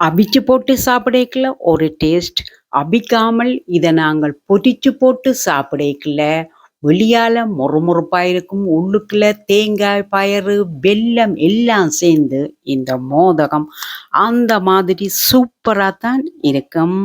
அவிச்சு போட்டு சாப்பிடக்கல ஒரு டேஸ்ட். அவிக்காமல் இதை நாங்கள் பொரிச்சு போட்டு சாப்பிடக்கல வெளியால மொறுமொறுப்பா இருக்கும். உள்ளுக்குள்ள தேங்காய், பயறு, வெல்லம் எல்லாம் சேர்ந்து இந்த மோதகம் அந்த மாதிரி சூப்பரா தான் இருக்கும்.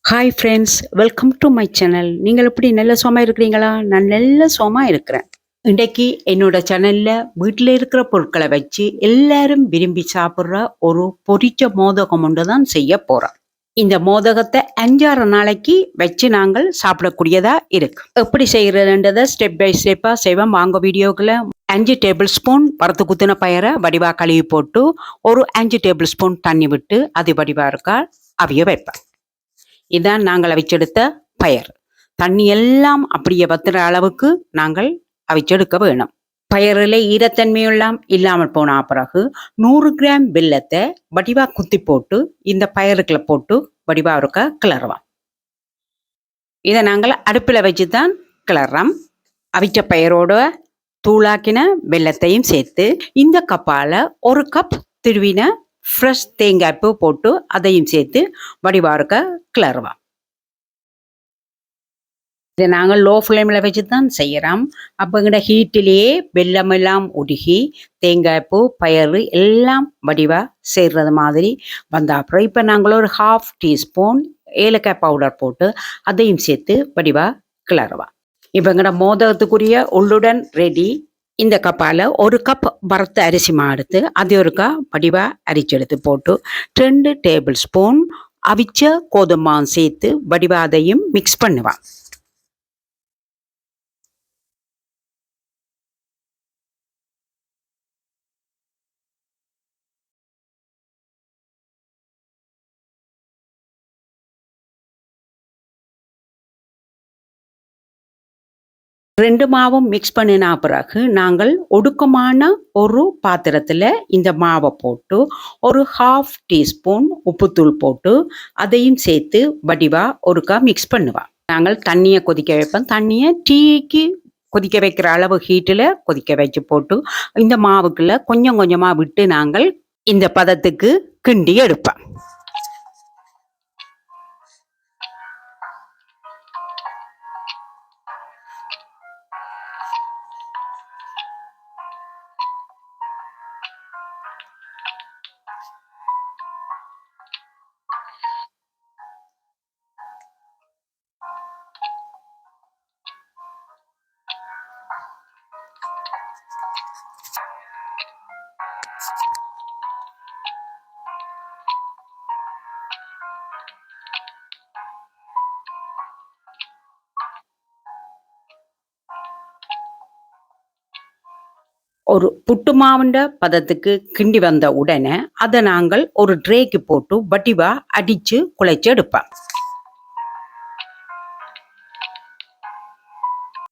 Hi friends, welcome to my channel. நீங்கள் எப்படி நல்ல சுகமா இருக்கிறீங்களா? நான் நல்ல சுகமா இருக்கிறேன். இன்றைக்கு என்னோட சேனல்ல வீட்டில் இருக்கிற பொருட்களை வச்சு எல்லாரும் விரும்பி சாப்பிட்ற ஒரு பொரிச்ச மோதகம் ஒன்று தான் செய்ய போறோம். இந்த மோதகத்தை 5-6 நாளைக்கு வச்சு நாங்கள் சாப்பிடக்கூடியதா இருக்கு. எப்படி செய்யறதுன்றதை ஸ்டெப் பை ஸ்டெப்பா செய்வோம். வாங்க வீடியோக்குள்ள. 5 டேபிள் ஸ்பூன் வறுத்து குத்தின பயரை வடிவா கழுவி போட்டு ஒரு 5 டேபிள் ஸ்பூன் தண்ணி விட்டு அது வடிவா இருக்கா அவிய வைப்பேன். இதான் நாங்கள் அவிச்செடுத்த பயர். தண்ணி எல்லாம் அப்படியே வத்துற அளவுக்கு நாங்கள் அவிச்செடுக்க வேணும். பயரில் ஈரத்தன்மையெல்லாம் இல்லாமல் போன பிறகு 100 கிராம் வெல்லத்தை வடிவா குத்தி போட்டு இந்த பயருக்குள்ள போட்டு வடிவா இருக்க கிளறுவோம். இதை நாங்கள் அடுப்பில் வச்சு தான் கிளறோம். அவிச்ச பயரோட தூளாக்கின வெல்லத்தையும் சேர்த்து இந்த கப்பால் 1 கப் திருவின ஃப்ரெஷ் தேங்காய் பூ போட்டு அதையும் சேர்த்து வடிவா இருக்க கிளறுவோம். இதை நாங்கள் லோ ஃப்ளேமில் வச்சு தான் செய்கிறோம். அப்போங்கிட்ட ஹீட்டிலேயே வெல்லமெல்லாம் உருகி தேங்காய் பூ பயறு எல்லாம் வடிவாக செய்கிறது மாதிரி வந்த அப்புறம் இப்போ நாங்கள் ஒரு 1/2 டீஸ்பூன் ஏலக்காய் பவுடர் போட்டு அதையும் சேர்த்து வடிவாக கிளறுவோம். இப்போங்கிட்ட மோதகத்துக்குரிய உள்ளுடன் ரெடி. இந்த கப்பால் 1 கப் வறுத்த அரிசி மாவு எடுத்து அது ஒருக்கா வடிவாக அரிச்செடுத்து போட்டு 2 டேபிள் ஸ்பூன் அவிச்ச கோதுமை சேர்த்து வடிவாக அதையும் மிக்ஸ் பண்ணுவான். ரெண்டு மாவும் மிக்ஸ் பண்ணின பிறகு நாங்கள் ஒடுக்கமான ஒரு பாத்திரத்தில் இந்த மாவை போட்டு ஒரு 1/2 டீஸ்பூன் உப்புத்தூள் போட்டு அதையும் சேர்த்து வடிவாக ஒருக்கா மிக்ஸ் பண்ணுவோம். நாங்கள் தண்ணியை கொதிக்க வைப்போம். தண்ணியை டீக்கு கொதிக்க வைக்கிற அளவு ஹீட்டில் கொதிக்க வச்சு போட்டு இந்த மாவுக்குள்ள கொஞ்சம் கொஞ்சமாக விட்டு நாங்கள் இந்த பதத்துக்கு கிண்டி எடுப்போம். ஒரு புட்டு மாவுண்ட பதத்துக்கு கிண்டி வந்த உடனே அதை நாங்கள் ஒரு ட்ரேக்கு போட்டு வடிவா அடிச்சு குழைச்சு எடுப்போம்.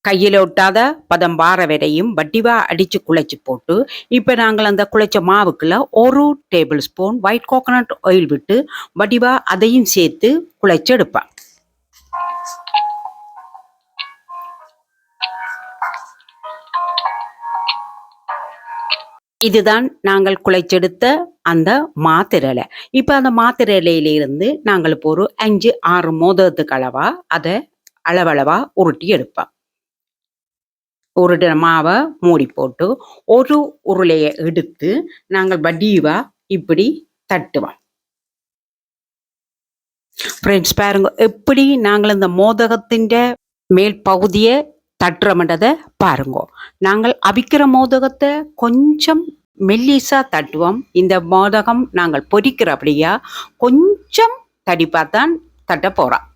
கையில் ஒட்டாத பதம் வார வரையும் வடிவா அடிச்சு குழைச்சு போட்டு இப்போ நாங்கள் அந்த குழைச்ச மாவுக்குள்ள 1 table spoon white coconut oil விட்டு வடிவா அதையும் சேர்த்து குழைச்சு எடுப்போம். இதுதான் நாங்கள் குழைச்செடுத்த அந்த மாத்திரலை. இப்போ அந்த மாத்திரலையிலிருந்து நாங்கள் இப்போ ஒரு 5-6 மோதகத்துக்கு அளவா அதை அளவளவா உருட்டி எடுப்போம். உருட்டின மாவை மூடி போட்டு ஒரு உருளையை எடுத்து நாங்கள் வடிவா இப்படி தட்டுவோம். ஃப்ரெண்ட்ஸ் பாருங்க எப்படி நாங்கள் இந்த மோதகத்தின் மேல் பகுதியை தட்டுறோம்ன்றதை பாருங்க. நாங்கள் அவிக்கிற மோதகத்தை கொஞ்சம் மெல்லிசா தட்டுவோம். இந்த மோதகம் நாங்கள் பொரிக்கிறபடியா கொஞ்சம் தடிப்பா தான் தட்ட போறோம்.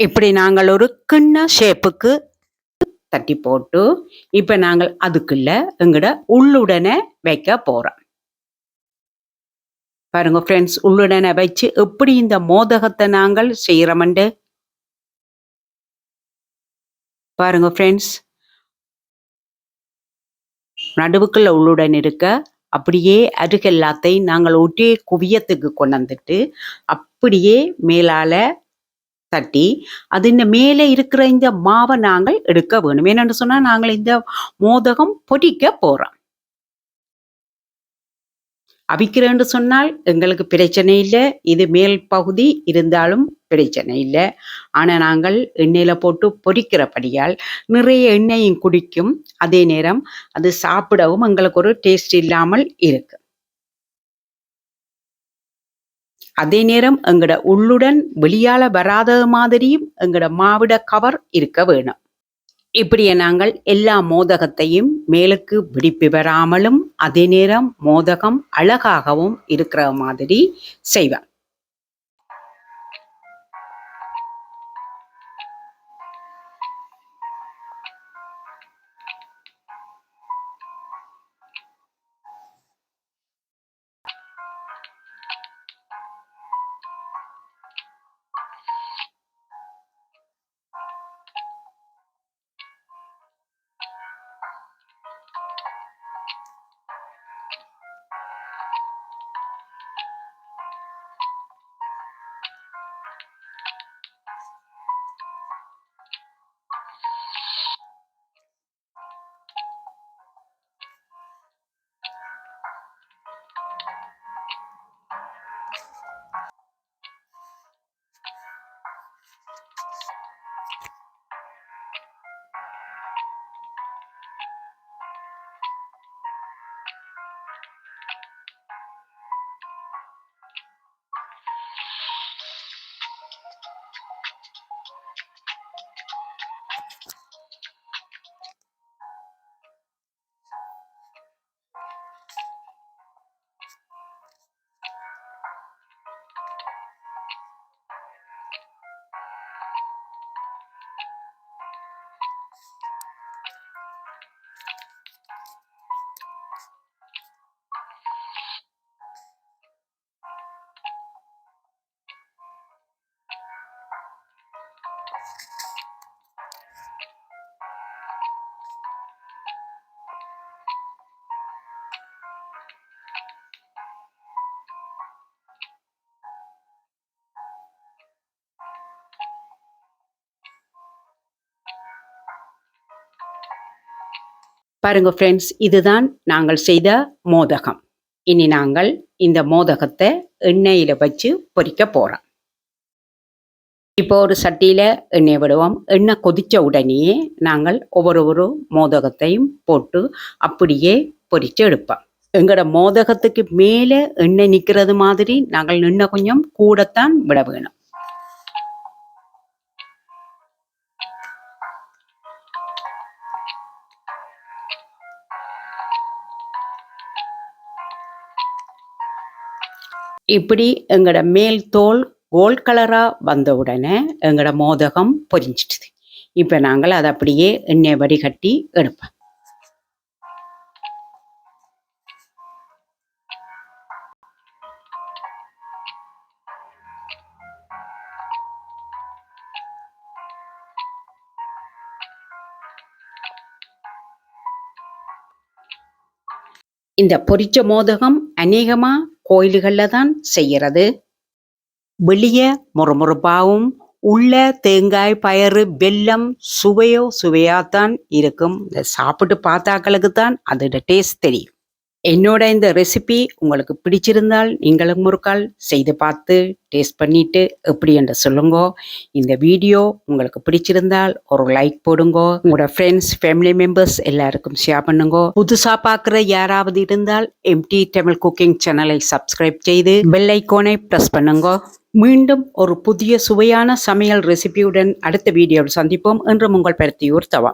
இப்படி நாங்கள் ஒரு கிண்ண ஷேப்புக்கு தட்டி போட்டு இப்ப நாங்கள் அதுக்குள்ள எங்கட உள்ளுடனே வைக்க போறோம். பாருங்க ஃப்ரெண்ட்ஸ், உள்ளுடனே வச்சு எப்படி இந்த மோதகத்தை நாங்கள் செய்யறோம்ண்டு பாருங்க ஃப்ரெண்ட்ஸ். நடுவுக்குள்ள உள்ளுடன் இருக்க அப்படியே அருகு எல்லாத்தையும் நாங்கள் ஒரே குவியத்துக்கு கொண்டு வந்துட்டு அப்படியே மேலால தட்டி அதின் மேலே இருக்கிற இந்த மாவை நாங்கள் எடுக்க வேணும். என்னென்னு சொன்னா நாங்கள் இந்த மோதகம் பொரிக்க போறோம். அவிக்கிறேன்னு சொன்னால் எங்களுக்கு பிரச்சனை இல்லை, இது மேல் பகுதி இருந்தாலும் பிரச்சனை இல்லை. ஆனால் நாங்கள் எண்ணெயில் போட்டு பொரிக்கிறபடியால் நிறைய எண்ணெயும் குடிக்கும், அதே நேரம் அது சாப்பிடவும் எங்களுக்கு ஒரு டேஸ்ட் இல்லாமல் இருக்கு. அதே நேரம் எங்கட உள்ளுடன் வெளியால வராத மாதிரியும் எங்கட மாவிட கவர் இருக்க வேணும். இப்படியே நாங்கள் எல்லா மோதகத்தையும் மேலுக்கு வெடிப்பு வராமலும் அதே நேரம் மோதகம் அழகாகவும் இருக்கிற மாதிரி செய்வேன். பாருங்க ஃப்ரெண்ட்ஸ், இதுதான் நாங்கள் செய்த மோதகம். இனி நாங்கள் இந்த மோதகத்தை எண்ணெயில் வச்சு பொரிக்க போகிறோம். இப்போ ஒரு சட்டியில் எண்ணெய் விடுவோம். எண்ணெய் கொதித்த உடனேயே நாங்கள் ஒவ்வொரு மோதகத்தையும் போட்டு அப்படியே பொரித்து எடுப்போம். எங்களோட மோதகத்துக்கு மேலே எண்ணெய் நிற்கிறது மாதிரி நாங்கள் எண்ணெய் கொஞ்சம் கூடத்தான் விட வேணும். இப்படி எங்களோட மேல் தோல் கோல்ட் கலராக வந்த உடனே எங்களோட மோதகம் பொரிஞ்சிட்டுது. இப்போ நாங்கள் அதை அப்படியே எண்ணெய் வடிகட்டி எடுப்போம். இந்த பொரிச்ச மோதகம் அநேகமாக கோயில்களில் தான் செய்கிறது. வெளியே முறுமுறுப்பாகவும் உள்ள தேங்காய் பயறு வெல்லம் சுவையாத்தான் இருக்கும். இந்த சாப்பிட்டு பார்த்தாக்களுக்கு தான் அதோட டேஸ்ட் தெரியும். என்னோட இந்த ரெசிபி உங்களுக்கு பிடிச்சிருந்தால் நீங்களும் ஒரு கால் செய்து பார்த்து டேஸ்ட் பண்ணிட்டு எப்படி என்று சொல்லுங்க. இந்த வீடியோ உங்களுக்கு பிடிச்சிருந்தால் ஒரு லைக் போடுங்க. உங்களோட ஃப்ரெண்ட்ஸ் ஃபேமிலி மெம்பர்ஸ் எல்லாருக்கும் ஷேர் பண்ணுங்க. புதுசாக பார்க்குற யாராவது இருந்தால் எம்டி தமிழ் குக்கிங் சேனலை சப்ஸ்கிரைப் செய்து பெல் ஐக்கானை ப்ரெஸ் பண்ணுங்க. மீண்டும் ஒரு புதிய சுவையான சமையல் ரெசிபியுடன் அடுத்த வீடியோவில் சந்திப்போம். என்றும் உங்கள் பெருத்தியூர் தவா.